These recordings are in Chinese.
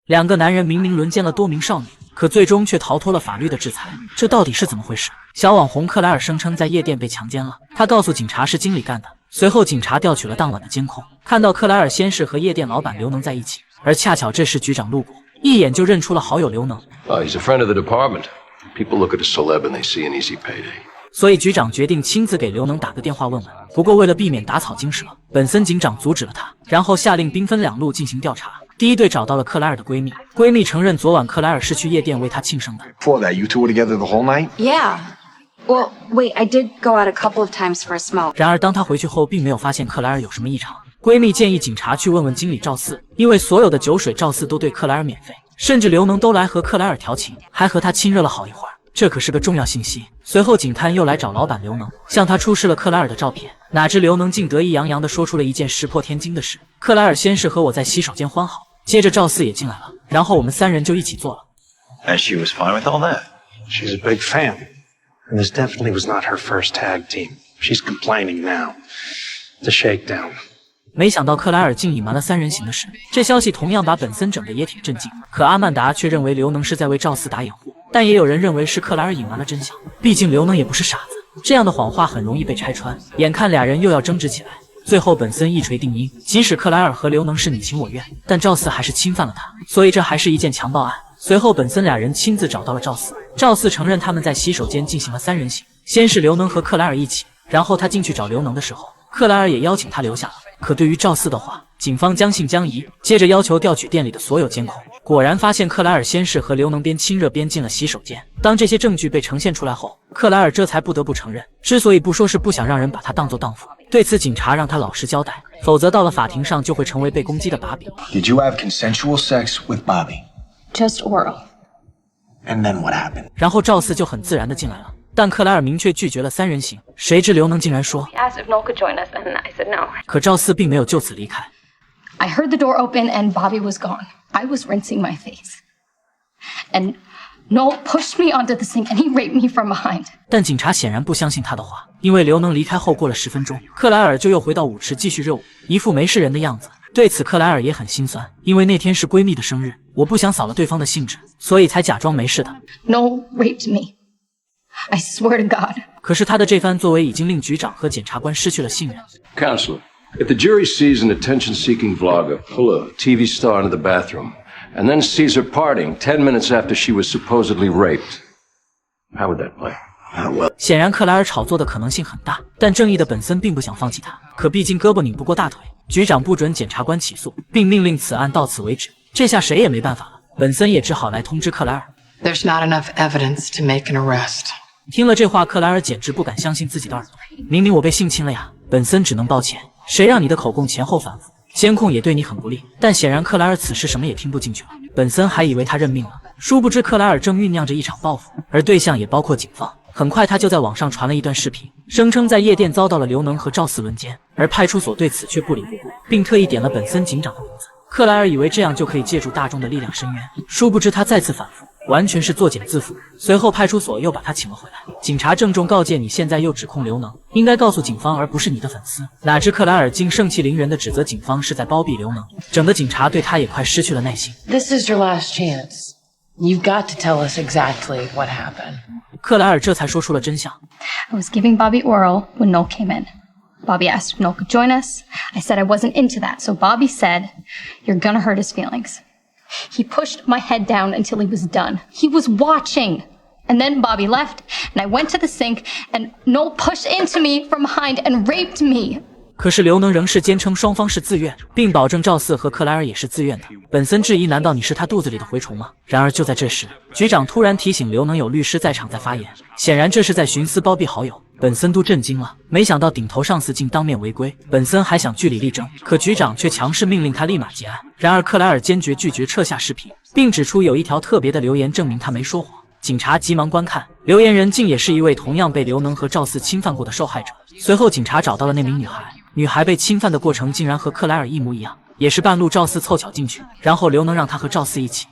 两个男人明明轮奸了多名少女，可最终却逃脱了法律的制裁，这到底是怎么回事？小网红克莱尔声称在夜店被强奸了，他告诉警察是经理干的。随后警察调取了当晚的监控，看到克莱尔先是和夜店老板刘能在一起，而恰巧这时局长路过，一眼就认出了好友刘能。He's a friend of the department. People look at a celeb and they see an easy payday. 所以局长决定亲自给刘能打个电话问问。不过为了避免打草惊蛇，本森警长阻止了他，然后下令兵分两路进行调查。第一队找到了克莱尔的闺蜜，闺蜜承认昨晚克莱尔是去夜店为她庆生的。Before that, you two were together the whole night? Yeah. Well, wait, I did go out a couple of times for a smoke. 然而当她回去后，并没有发现克莱尔有什么异常。闺蜜建议警察去问问经理赵四，因为所有的酒水赵四都对克莱尔免费，甚至刘能都来和克莱尔调情，还和他亲热了好一会儿。这可是个重要信息。随后警探又来找老板刘能，向他出示了克莱尔的照片。哪知刘能竟得意洋洋地说出了一件石破天惊的事：克莱尔先是和我在洗手间欢好，接着赵四也进来了，然后我们三人就一起做了。And she was fine with all that. She's a big fan. And this definitely was not her first tag team. She's complaining now. It's a shakedown. 没想到克莱尔竟隐瞒了三人行的事，这消息同样把本森整得也挺震惊。可阿曼达却认为刘能是在为赵四打掩护，但也有人认为是克莱尔隐瞒了真相。毕竟刘能也不是傻子，这样的谎话很容易被拆穿。眼看俩人又要争执起来，最后本森一锤定音：即使克莱尔和刘能是你情我愿，但赵四还是侵犯了他，所以这还是一件强暴案。随后本森俩人亲自找到了赵四，赵四承认他们在洗手间进行了三人行，先是刘能和克莱尔一起，然后他进去找刘能的时候，克莱尔也邀请他留下了。可对于赵四的话，警方将信将疑，接着要求调取店里的所有监控。果然发现克莱尔先是和刘能边亲热边进了洗手间。当这些证据被呈现出来后，克莱尔这才不得不承认，之所以不说是不想让人把他当作荡妇。对此警察让他老实交代，否则到了法庭上就会成为被攻击的把柄。 Did you have consensual sex with Bobby? Just oral. And then what happened? 然后赵四就很自然地进来了，但克莱尔明确拒绝了三人行。谁知刘能竟然说 He asked if Noel could join us, and I said no. 可赵四并没有就此离开。 I heard the door open and Bobby was gone. I was rinsing my face. And Noel pushed me onto the sink and he raped me from behind. 但警察显然不相信他的话，因为刘能离开后过了10分钟，克莱尔就又回到舞池继续热舞，一副没事人的样子。对此克莱尔也很心酸，因为那天是闺蜜的生日，我不想扫了对方的兴致，所以才假装没事的。 Noel raped me. I swear to God. 可是他的这番作为已经令局长和检察官失去了信任。 Counselor, if the jury sees an attention-seeking vlogger pull a TV star into the bathroom and then sees her partying 10 minutes after she was supposedly raped, how would that play? 显然克莱尔炒作的可能性很大，但正义的本森并不想放弃他。可毕竟胳膊拧不过大腿，局长不准检察官起诉，并命令此案到此为止。这下谁也没办法了，本森也只好来通知克莱尔。 There's not enough evidence to make an arrest. 听了这话，克莱尔简直不敢相信自己的耳朵。明明我被性侵了呀！本森只能抱歉，谁让你的口供前后反复，监控也对你很不利。但显然克莱尔此时什么也听不进去了。本森还以为他认命了，殊不知克莱尔正酝酿着一场报复，而对象也包括警方。很快他就在网上传了一段视频，声称在夜店遭到了刘能和赵四轮奸，而派出所对此却不理不顾，并特意点了本森警长的名字。克莱尔以为这样就可以借助大众的力量伸冤，殊不知他再次反复，完全是作茧自缚。随后派出所又把他请了回来，警察郑重告诫你现在又指控刘能，应该告诉警方而不是你的粉丝。哪知克莱尔竟盛气凌人地指责警方是在包庇刘能，整的警察对他也快失去了耐心。 This is your last chance. You've got to tell us exactly what happened. 克莱尔这才说出了真相。 I was giving Bobby oral when Noel came in. Bobby asked if Noel could join us. I said I wasn't into that, so Bobby said, "You're gonna hurt his feelings." He pushed my head down until he was done. He was watching. And then Bobby left, and I went to the sink, and Noel pushed into me from behind and raped me. 可是刘能仍是坚称双方是自愿，并保证赵四和克莱尔也是自愿的。本森质疑：难道你是他肚子里的蛔虫吗？然而就在这时，局长突然提醒刘能有律师在场在发言，显然这是在徇私包庇好友。本森都震惊了，没想到顶头上司竟当面违规。本森还想据理力争，可局长却强势命令他立马结案。然而克莱尔坚决拒绝撤下视频，并指出有一条特别的留言证明他没说谎。警察急忙观看，留言人竟也是一位同样被刘能和赵四侵犯过的受害者。随后警察找到了那名女孩，女孩被侵犯的过程竟然和克莱尔一模一样，也是半路赵四凑巧进去，然后刘能让他和赵四一起。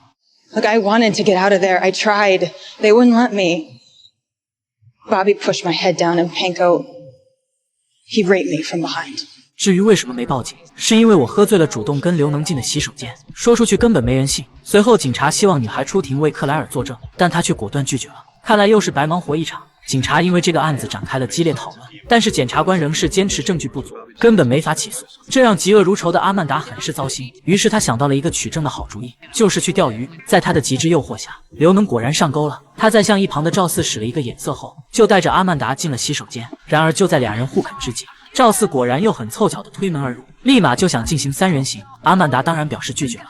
Look, I wanted to get out of there. I tried. They wouldn't let me. Bobby pushed my head down and Panko, he raped me from behind. 至于为什么没报警，是因为我喝醉了，主动跟刘能进的洗手间，说出去根本没人信。随后警察希望女孩出庭为克莱尔作证，但她却果断拒绝了。看来又是白忙活一场。警察因为这个案子展开了激烈讨论，但是检察官仍是坚持证据不足，根本没法起诉，这让嫉恶如仇的阿曼达很是糟心。于是他想到了一个取证的好主意，就是去钓鱼。在他的极致诱惑下，刘能果然上钩了。他在向一旁的赵四使了一个眼色后，就带着阿曼达进了洗手间。然而就在两人互啃之际，赵四果然又很凑巧的推门而入，立马就想进行三人行。阿曼达当然表示拒绝了。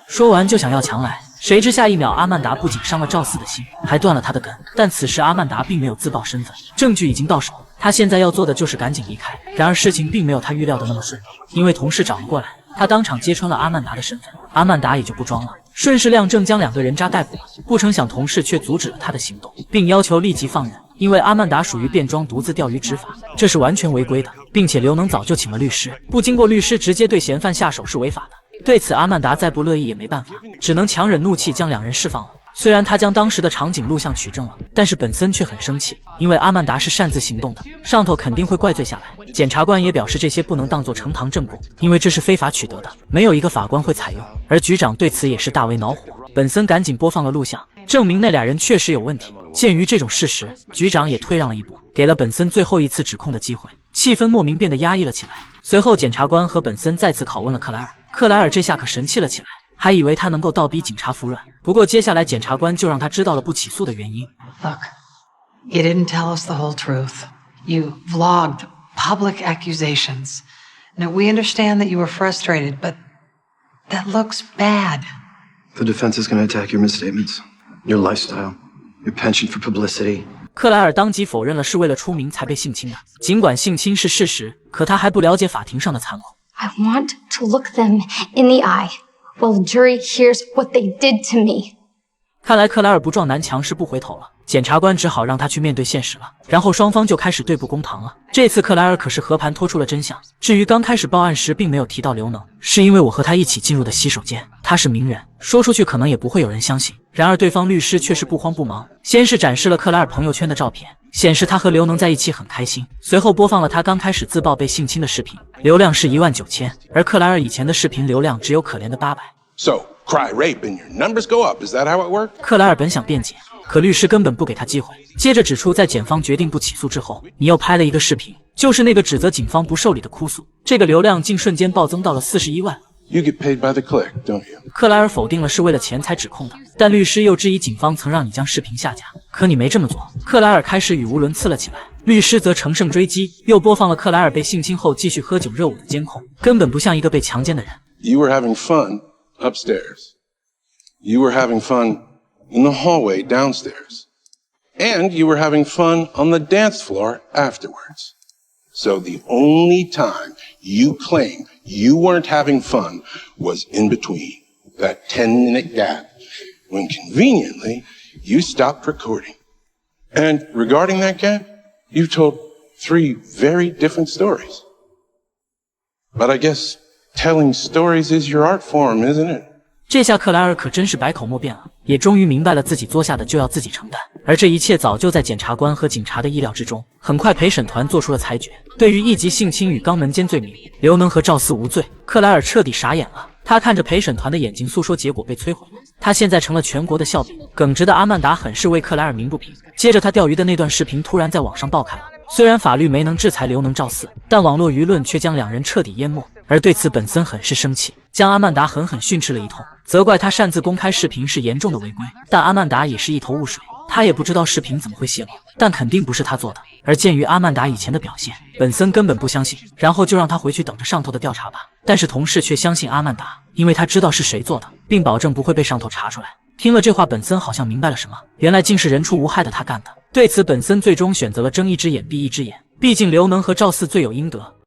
说完就想要强来，谁知下一秒阿曼达不仅伤了赵四的心，还断了他的根。但此时阿曼达并没有自曝身份，证据已经到手，他现在要做的就是赶紧离开。然而事情并没有他预料的那么顺利，因为同事找了过来，他当场揭穿了阿曼达的身份，阿曼达也就不装了，顺势亮正将两个人渣逮捕了。不成想同事却阻止了他的行动，并要求立即放人，因为阿曼达属于变装独自钓鱼执法，这是完全违规的，并且刘能早就请了律师，不经过律师直接对嫌犯下手是违法的。对此阿曼达再不乐意也没办法，只能强忍怒气将两人释放了。虽然他将当时的场景录像取证了，但是本森却很生气，因为阿曼达是擅自行动的，上头肯定会怪罪下来。检察官也表示这些不能当作呈堂证供，因为这是非法取得的，没有一个法官会采用。而局长对此也是大为恼火，本森赶紧播放了录像，证明那俩人确实有问题。鉴于这种事实，局长也退让了一步，给了本森最后一次指控的机会。气氛莫名变得压抑了起来。随后检察官和本森再次拷问了克莱尔，克莱尔这下可神气了起来，还以为他能够倒逼警察服软。不过接下来检察官就让他知道了不起诉的原因。 Look, you didn't tell us the whole truth. You vlogged public accusations. Now, we understand that you were frustrated, but that looks bad. The defense is going to attack your misstatements, your lifestyle, your penchant for publicity. 克莱尔当即否认了是为了出名才被性侵的，尽管性侵是事实，可他还不了解法庭上的残酷。 I want to look them in the eye while the jury hears what they did to me. 看来克莱尔不撞南墙是不回头了，检察官只好让他去面对现实了。然后双方就开始对簿公堂了。这次克莱尔可是和盘托出了真相。至于刚开始报案时并没有提到刘能，是因为我和他一起进入的洗手间，他是名人，说出去可能也不会有人相信。然而对方律师却是不慌不忙，先是展示了克莱尔朋友圈的照片，显示他和刘能在一起很开心，随后播放了他刚开始自曝被性侵的视频，流量是19000，而克莱尔以前的视频流量只有可怜的800。So, cry rape and your numbers go up. Is that how it worked? 克莱尔本想辩解，可律师根本不给他机会，接着指出在检方决定不起诉之后，你又拍了一个视频，就是那个指责警方不受理的哭诉，这个流量竟瞬间暴增到了41万。You get paid by the click, don't you? 克莱尔否定了是为了钱才指控的，但律师又质疑警方曾让你将视频下架，可你没这么做。克莱尔开始语无伦次了起来，律师则乘胜追击，又播放了克莱尔被性侵后继续喝酒热舞的监控，根本不像一个被强奸的人。 You were having fun upstairs. You were having fun in the hallway downstairs. And you were having fun on the dance floor afterwards. So the only time you claim you weren't having fun was in between that 10-minute gap when conveniently you stopped recording. And regarding that gap, you told 3 very different stories. But I guess telling stories is your art form, isn't it? 这下克莱尔可真是百口莫辩了，也终于明白了自己作下的就要自己承担，而这一切早就在检察官和警察的意料之中。很快陪审团做出了裁决，对于1级性侵与肛门奸罪名，刘能和赵四无罪。克莱尔彻底傻眼了，他看着陪审团的眼睛诉说结果被摧毁了，他现在成了全国的笑柄。耿直的阿曼达很是为克莱尔鸣不平，接着他钓鱼的那段视频突然在网上爆开了。虽然法律没能制裁刘能赵四，但网络舆论却将两人彻底淹没。而对此本森很是生气，将阿曼达狠狠训斥了一通，责怪他擅自公开视频是严重的违规。但阿曼达也是一头雾水，他也不知道视频怎么会泄露，但肯定不是他做的。而鉴于阿曼达以前的表现，本森根本不相信，然后就让他回去等着上头的调查吧。但是同事却相信阿曼达，因为他知道是谁做的，并保证不会被上头查出来。听了这话，本森好像明白了什么，原来竟是人畜无害的他干的。对此，本森最终选择了睁一只眼闭一只眼，毕竟刘能和赵四罪有应得。